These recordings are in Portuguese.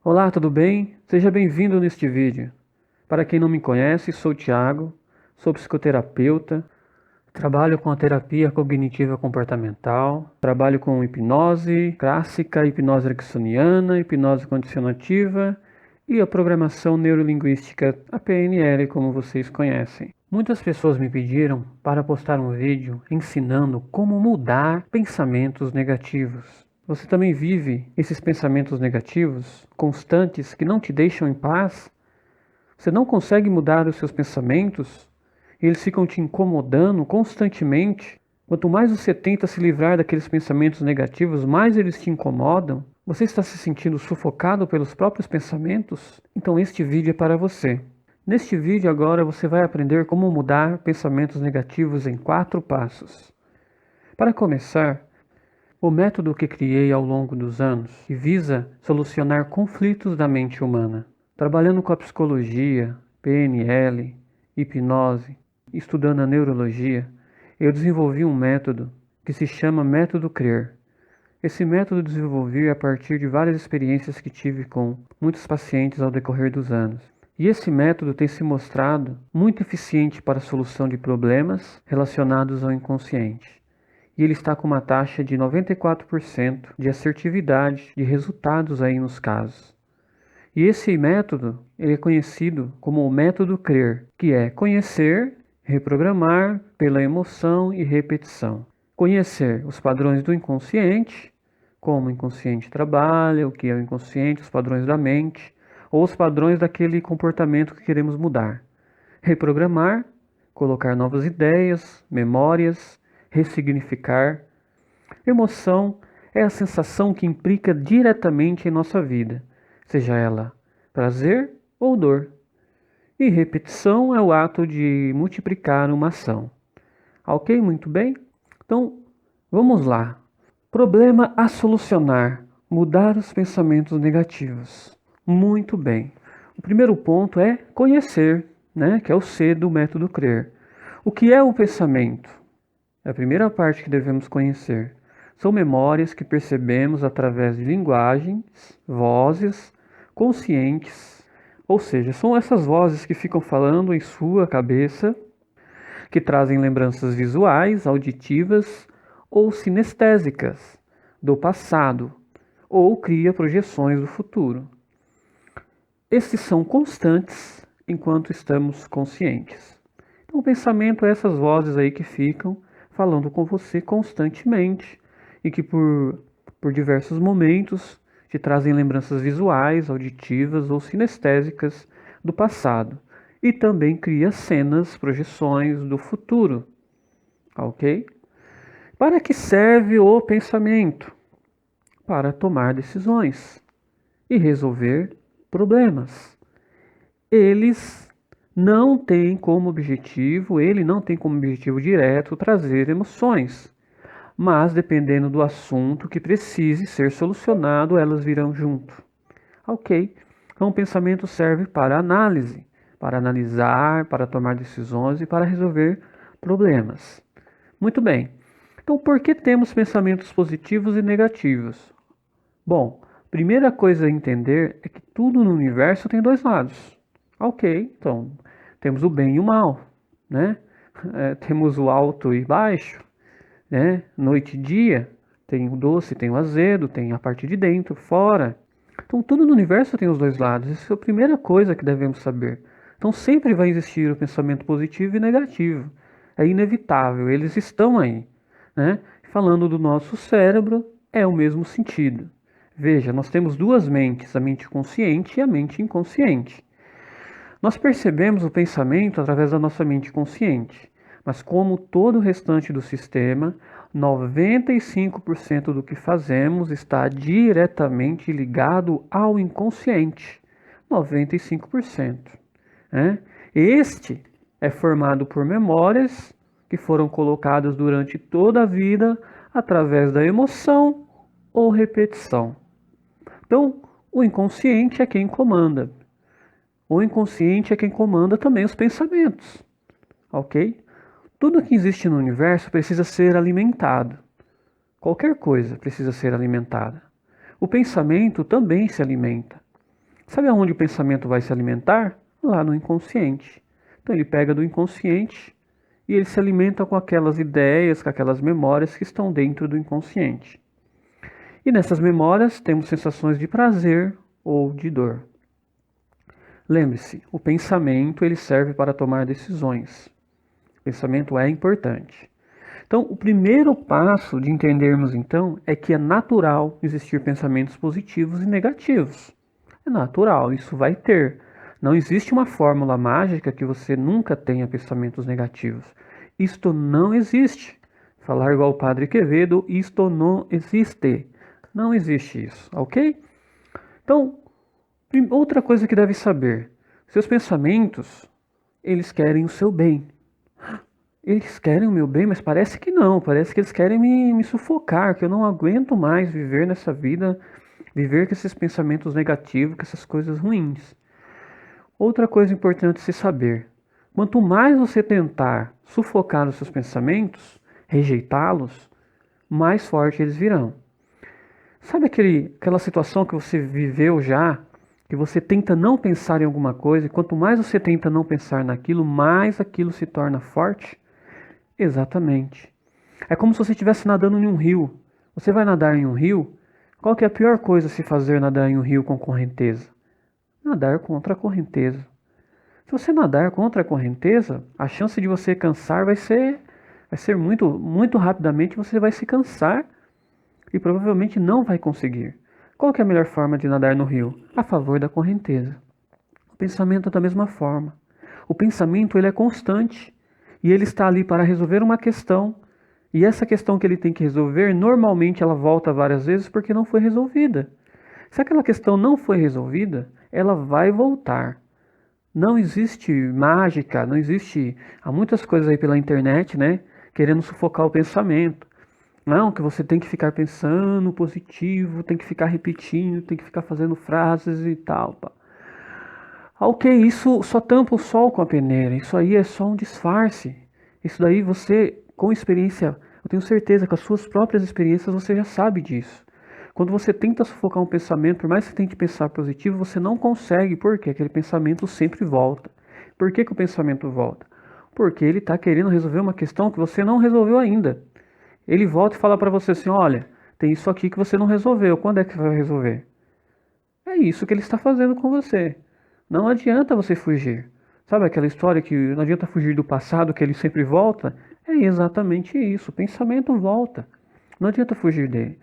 Olá, tudo bem? Seja bem-vindo neste vídeo. Para quem não me conhece, sou o Thiago, sou psicoterapeuta, trabalho com a terapia cognitiva comportamental, trabalho com hipnose clássica, hipnose ericksoniana, hipnose condicionativa e a programação neurolinguística, a PNL, como vocês conhecem. Muitas pessoas me pediram para postar um vídeo ensinando como mudar pensamentos negativos. Você também vive esses pensamentos negativos constantes que não te deixam em paz? Você não consegue mudar os seus pensamentos? E eles ficam te incomodando constantemente? Quanto mais você tenta se livrar daqueles pensamentos negativos, mais eles te incomodam? Você está se sentindo sufocado pelos próprios pensamentos? Então este vídeo é para você. Neste vídeo agora você vai aprender como mudar pensamentos negativos em 4 passos. Para começar, o método que criei ao longo dos anos que visa solucionar conflitos da mente humana. Trabalhando com a psicologia, PNL, hipnose, estudando a neurologia, eu desenvolvi um método que se chama Método CREER. Esse método desenvolvi a partir de várias experiências que tive com muitos pacientes ao decorrer dos anos. E esse método tem se mostrado muito eficiente para a solução de problemas relacionados ao inconsciente. E ele está com uma taxa de 94% de assertividade de resultados aí nos casos. E esse método, ele é conhecido como o método CREER, que é conhecer, reprogramar pela emoção e repetição. Conhecer os padrões do inconsciente, como o inconsciente trabalha, o que é o inconsciente, os padrões da mente, ou os padrões daquele comportamento que queremos mudar. Reprogramar, colocar novas ideias, memórias, ressignificar. Emoção é a sensação que implica diretamente em nossa vida, seja ela prazer ou dor. E repetição é o ato de multiplicar uma ação. Ok? Muito bem? Então, vamos lá. Problema a solucionar: mudar os pensamentos negativos. Muito bem. O primeiro ponto é conhecer, né? Que é o C do método CREER. O que é o pensamento? É a primeira parte que devemos conhecer. São memórias que percebemos através de linguagens, vozes, conscientes, ou seja, são essas vozes que ficam falando em sua cabeça, que trazem lembranças visuais, auditivas ou sinestésicas do passado, ou cria projeções do futuro. Esses são constantes enquanto estamos conscientes. Então, o pensamento é essas vozes aí que ficam falando com você constantemente e que por diversos momentos te trazem lembranças visuais, auditivas ou sinestésicas do passado. E também cria cenas, projeções do futuro. Ok? Para que serve o pensamento? Para tomar decisões e resolver problemas. Eles não têm como objetivo, ele não tem como objetivo direto trazer emoções, mas dependendo do assunto que precise ser solucionado, elas virão junto. Ok? Então o pensamento serve para análise, para analisar, para tomar decisões e para resolver problemas. Muito bem. Então por que temos pensamentos positivos e negativos? Bom, primeira coisa a entender é que tudo no universo tem dois lados. Ok, então temos o bem e o mal, né? Temos o alto e baixo, né? Noite e dia, tem o doce, tem o azedo, tem a parte de dentro, fora. Então tudo no universo tem os dois lados. Isso é a primeira coisa que devemos saber. Então sempre vai existir o pensamento positivo e negativo. É inevitável, eles estão aí, né? Falando do nosso cérebro, é o mesmo sentido. Veja, nós temos duas mentes, a mente consciente e a mente inconsciente. Nós percebemos o pensamento através da nossa mente consciente, mas como todo o restante do sistema, 95% do que fazemos está diretamente ligado ao inconsciente. 95%. Né? Este é formado por memórias que foram colocadas durante toda a vida através da emoção ou repetição. Então, o inconsciente é quem comanda. O inconsciente é quem comanda também os pensamentos, ok? Tudo que existe no universo precisa ser alimentado. Qualquer coisa precisa ser alimentada. O pensamento também se alimenta. Sabe aonde o pensamento vai se alimentar? Lá no inconsciente. Então ele pega do inconsciente e ele se alimenta com aquelas ideias, com aquelas memórias que estão dentro do inconsciente. E nessas memórias temos sensações de prazer ou de dor. Lembre-se, o pensamento ele serve para tomar decisões. O pensamento é importante. Então, o primeiro passo de entendermos então é que é natural existir pensamentos positivos e negativos. É natural, isso vai ter. Não existe uma fórmula mágica que você nunca tenha pensamentos negativos. Isto não existe. Falar igual o Padre Quevedo, isto não existe. Não existe isso, ok? Então, outra coisa que deve saber. Seus pensamentos, eles querem o seu bem. Eles querem o meu bem, mas parece que não. Parece que eles querem me sufocar, que eu não aguento mais viver nessa vida, viver com esses pensamentos negativos, com essas coisas ruins. Outra coisa importante se saber: quanto mais você tentar sufocar os seus pensamentos, rejeitá-los, mais forte eles virão. Sabe aquela situação que você viveu já, que você tenta não pensar em alguma coisa, e quanto mais você tenta não pensar naquilo, mais aquilo se torna forte? Exatamente. É como se você estivesse nadando em um rio. Você vai nadar em um rio, qual que é a pior coisa a se fazer nadar em um rio com correnteza? Nadar contra a correnteza. Se você nadar contra a correnteza, a chance de você cansar vai ser muito rapidamente, você vai se cansar e provavelmente não vai conseguir. Qual que é a melhor forma de nadar no rio? A favor da correnteza. O pensamento é da mesma forma. O pensamento ele é constante e ele está ali para resolver uma questão. E essa questão que ele tem que resolver, normalmente ela volta várias vezes porque não foi resolvida. Se aquela questão não foi resolvida, ela vai voltar. Não existe mágica, não existe. Há muitas coisas aí pela internet, né? Querendo sufocar o pensamento. Não, que você tem que ficar pensando positivo, tem que ficar repetindo, tem que ficar fazendo frases e tal. Pá. Ok, isso só tampa o sol com a peneira. Isso aí é só um disfarce. Isso daí você, com experiência, eu tenho certeza que com as suas próprias experiências você já sabe disso. Quando você tenta sufocar um pensamento, por mais que você tente pensar positivo, você não consegue, porque aquele pensamento sempre volta. Por que que o pensamento volta? Porque ele está querendo resolver uma questão que você não resolveu ainda. Ele volta e fala para você assim, olha, tem isso aqui que você não resolveu, quando é que vai resolver? É isso que ele está fazendo com você. Não adianta você fugir. Sabe aquela história que não adianta fugir do passado, que ele sempre volta? É exatamente isso, o pensamento volta. Não adianta fugir dele.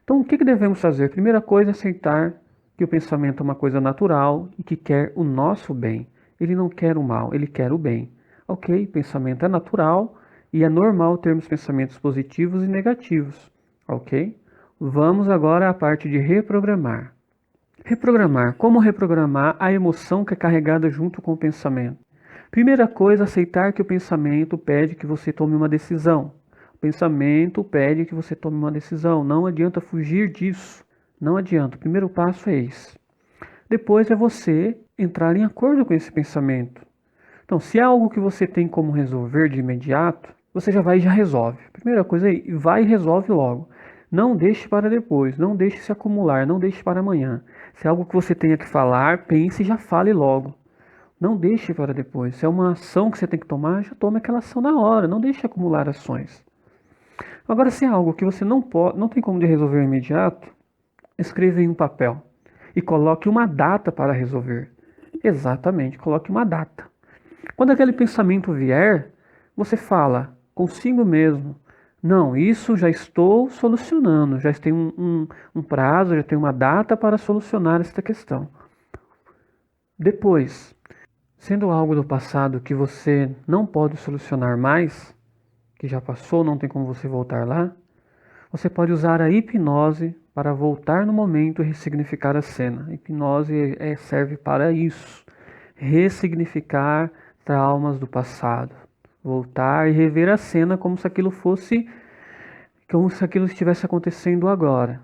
Então, o que devemos fazer? Primeira coisa, aceitar que o pensamento é uma coisa natural e que quer o nosso bem. Ele não quer o mal, ele quer o bem. Ok, pensamento é natural e é normal termos pensamentos positivos e negativos. Ok? Vamos agora à parte de reprogramar. Reprogramar. Como reprogramar a emoção que é carregada junto com o pensamento? Primeira coisa, aceitar que o pensamento pede que você tome uma decisão. O pensamento pede que você tome uma decisão. Não adianta fugir disso. Não adianta. O primeiro passo é esse. Depois é você entrar em acordo com esse pensamento. Então, se é algo que você tem como resolver de imediato, você já vai e já resolve. Primeira coisa é vai e resolve logo. Não deixe para depois, não deixe se acumular, não deixe para amanhã. Se é algo que você tenha que falar, pense e já fale logo. Não deixe para depois. Se é uma ação que você tem que tomar, já tome aquela ação na hora. Não deixe acumular ações. Agora, se é algo que você não pode, não tem como de resolver imediato, escreva em um papel e coloque uma data para resolver. Exatamente, coloque uma data. Quando aquele pensamento vier, você fala consigo mesmo: não, isso já estou solucionando, já tem um prazo, já tem uma data para solucionar esta questão. Depois, sendo algo do passado que você não pode solucionar mais, que já passou, não tem como você voltar lá, você pode usar a hipnose para voltar no momento e ressignificar a cena. A hipnose serve para isso, ressignificar traumas do passado, voltar e rever a cena como se aquilo estivesse acontecendo agora.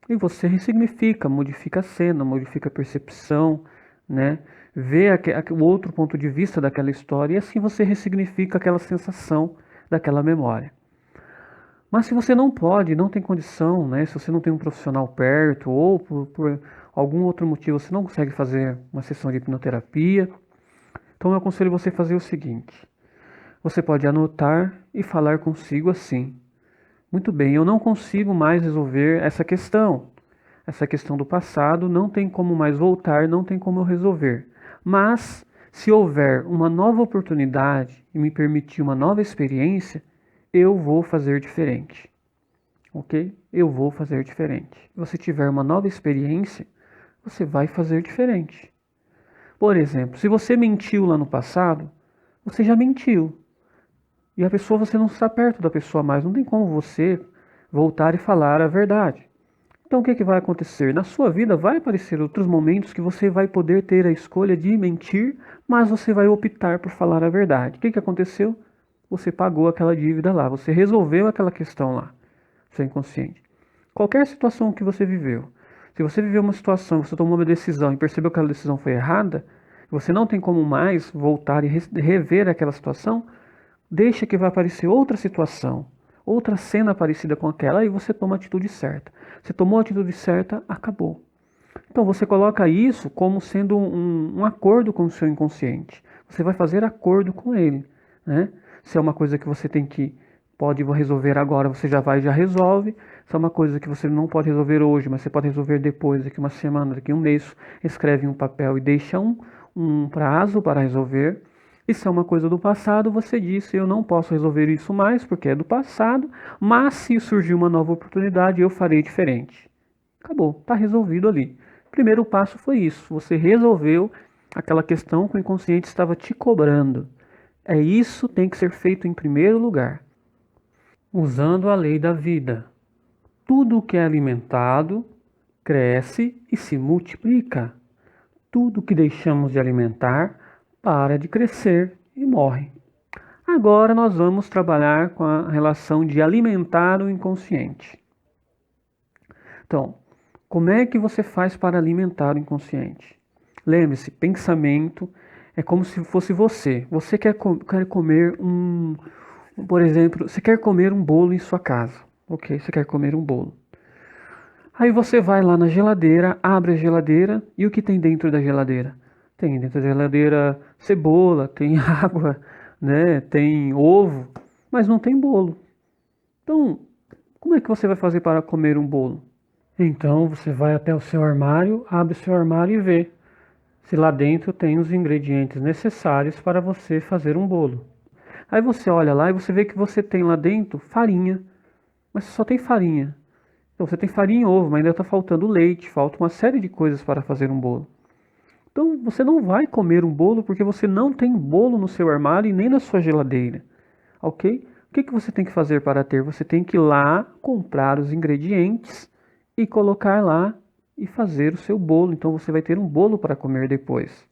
E você ressignifica, modifica a cena, modifica a percepção, né? Vê o outro ponto de vista daquela história e assim você ressignifica aquela sensação daquela memória. Mas se você não pode, não tem condição, né? Se você não tem um profissional perto ou algum outro motivo você não consegue fazer uma sessão de hipnoterapia, então eu aconselho você a fazer o seguinte: você pode anotar e falar consigo assim: muito bem, eu não consigo mais resolver essa questão. Essa questão do passado não tem como mais voltar, não tem como eu resolver. Mas, se houver uma nova oportunidade e me permitir uma nova experiência, eu vou fazer diferente. Ok? Eu vou fazer diferente. Se você tiver uma nova experiência, você vai fazer diferente. Por exemplo, se você mentiu lá no passado, você já mentiu. E a pessoa, você não está perto da pessoa mais, não tem como você voltar e falar a verdade. Então o que vai acontecer? Na sua vida vai aparecer outros momentos que você vai poder ter a escolha de mentir, mas você vai optar por falar a verdade. O que aconteceu? Você pagou aquela dívida lá, você resolveu aquela questão lá, seu inconsciente. Qualquer situação que você viveu, se você viveu uma situação, você tomou uma decisão e percebeu que aquela decisão foi errada, você não tem como mais voltar e rever aquela situação, deixa que vai aparecer outra situação, outra cena parecida com aquela, e você toma a atitude certa. Você tomou a atitude certa, acabou. Então você coloca isso como sendo um acordo com o seu inconsciente. Você vai fazer acordo com ele, né? Se é uma coisa que você pode resolver agora, você já vai e já resolve. Se é uma coisa que você não pode resolver hoje, mas você pode resolver depois, daqui uma semana, daqui um mês, escreve em um papel e deixa um prazo para resolver. E se é uma coisa do passado, você disse: eu não posso resolver isso mais porque é do passado, mas se surgir uma nova oportunidade, eu farei diferente. Acabou, está resolvido ali. Primeiro passo foi isso, você resolveu aquela questão que o inconsciente estava te cobrando. É isso que tem que ser feito em primeiro lugar. Usando a lei da vida. Tudo o que é alimentado cresce e se multiplica. Tudo que deixamos de alimentar para de crescer e morre. Agora nós vamos trabalhar com a relação de alimentar o inconsciente. Então, como é que você faz para alimentar o inconsciente? Lembre-se, pensamento é como se fosse você. Você quer comer por exemplo, você quer comer um bolo em sua casa. Ok, você quer comer um bolo. Aí você vai lá na geladeira, abre a geladeira e o que tem dentro da geladeira? Tem dentro da geladeira cebola, tem água, né? Tem ovo, mas não tem bolo. Então, como é que você vai fazer para comer um bolo? Então você vai até o seu armário, abre o seu armário e vê se lá dentro tem os ingredientes necessários para você fazer um bolo. Aí você olha lá e você vê que você tem lá dentro farinha, mas só tem farinha. Então você tem farinha e ovo, mas ainda está faltando leite, falta uma série de coisas para fazer um bolo. Então você não vai comer um bolo porque você não tem bolo no seu armário e nem na sua geladeira, ok? O que você tem que fazer para ter? Você tem que ir lá comprar os ingredientes e colocar lá e fazer o seu bolo. Então você vai ter um bolo para comer depois.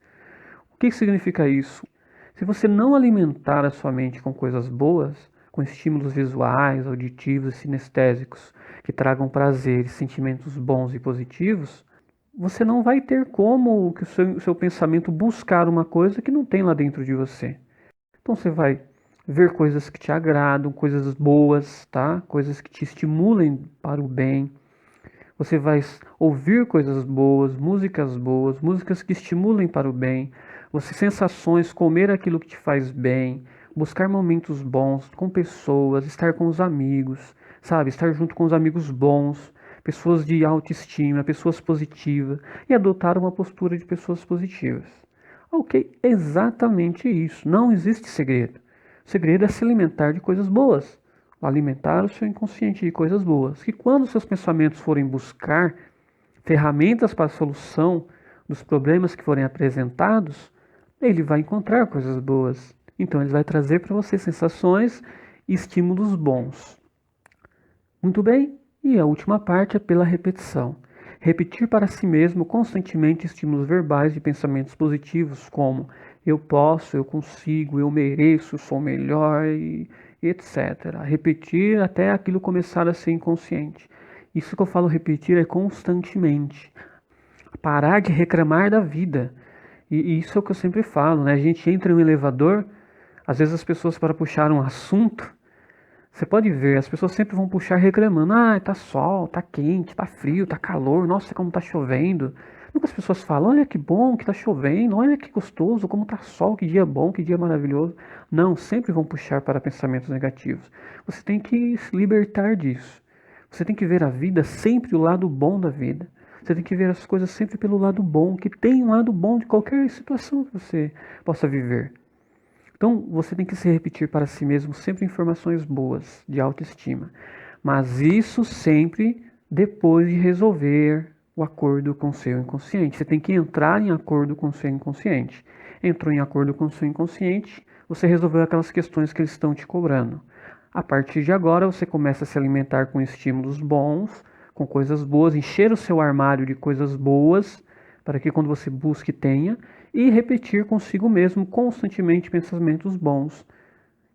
O que significa isso? Se você não alimentar a sua mente com coisas boas, com estímulos visuais, auditivos e sinestésicos que tragam prazer e sentimentos bons e positivos, você não vai ter como que o seu pensamento buscar uma coisa que não tem lá dentro de você. Então você vai ver coisas que te agradam, coisas boas, tá? Coisas que te estimulem para o bem. Você vai ouvir coisas boas, músicas que estimulem para o bem. Você sensações, comer aquilo que te faz bem, buscar momentos bons com pessoas, estar com os amigos, sabe? Estar junto com os amigos bons, pessoas de autoestima, pessoas positivas e adotar uma postura de pessoas positivas. Ok, exatamente isso. Não existe segredo. O segredo é se alimentar de coisas boas. Alimentar o seu inconsciente de coisas boas. Que quando seus pensamentos forem buscar ferramentas para a solução dos problemas que forem apresentados, ele vai encontrar coisas boas. Então ele vai trazer para você sensações e estímulos bons. Muito bem, e a última parte é pela repetição. Repetir para si mesmo constantemente estímulos verbais e pensamentos positivos, como eu posso, eu consigo, eu mereço, sou melhor, e etc. Repetir até aquilo começar a ser inconsciente. Isso que eu falo repetir é constantemente. Parar de reclamar da vida. E isso é o que eu sempre falo, né? A gente entra em um elevador, às vezes as pessoas, para puxar um assunto, Você pode ver, as pessoas sempre vão puxar reclamando. Ah, tá sol, tá quente, tá frio, tá calor. Nossa, como tá chovendo. Nunca as pessoas falam, olha que bom que tá chovendo, olha que gostoso, como tá sol, que dia bom, que dia maravilhoso. Não, sempre vão puxar para pensamentos negativos. Você tem que se libertar disso. Você tem que ver a vida sempre o lado bom da vida. Você tem que ver as coisas sempre pelo lado bom, que tem um lado bom de qualquer situação que você possa viver. Então, você tem que se repetir para si mesmo sempre informações boas, de autoestima. Mas isso sempre depois de resolver o acordo com o seu inconsciente. Você tem que entrar em acordo com o seu inconsciente. Entrou em acordo com o seu inconsciente, você resolveu aquelas questões que eles estão te cobrando. A partir de agora, você começa a se alimentar com estímulos bons, com coisas boas, encher o seu armário de coisas boas, para que quando você busque tenha, e repetir consigo mesmo constantemente pensamentos bons.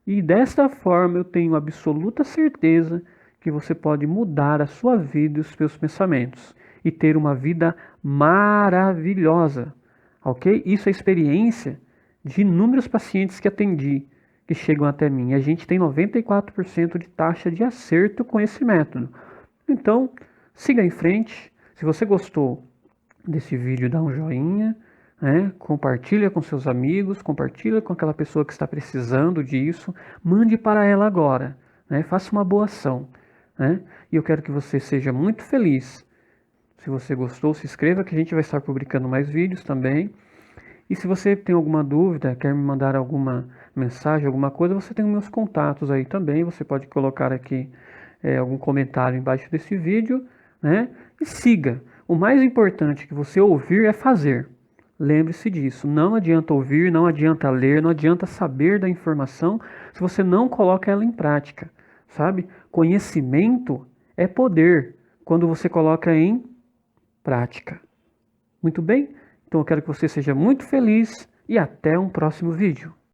E desta forma eu tenho absoluta certeza que você pode mudar a sua vida e os seus pensamentos e ter uma vida maravilhosa, ok? Isso é experiência de inúmeros pacientes que atendi, que chegam até mim. A gente tem 94% de taxa de acerto com esse método. Então, siga em frente. Se você gostou desse vídeo, dá um joinha, né? Compartilha com seus amigos, compartilha com aquela pessoa que está precisando disso, mande para ela agora, né? Faça uma boa ação, né? E eu quero que você seja muito feliz. Se você gostou, se inscreva que a gente vai estar publicando mais vídeos também. E se você tem alguma dúvida, quer me mandar alguma mensagem, alguma coisa, você tem os meus contatos aí também. Você pode colocar aqui algum comentário embaixo desse vídeo, né? E siga. O mais importante que você ouvir é fazer. Lembre-se disso. Não adianta ouvir, não adianta ler, não adianta saber da informação se você não coloca ela em prática, sabe? Conhecimento é poder quando você coloca em prática. Muito bem? Então eu quero que você seja muito feliz e até um próximo vídeo.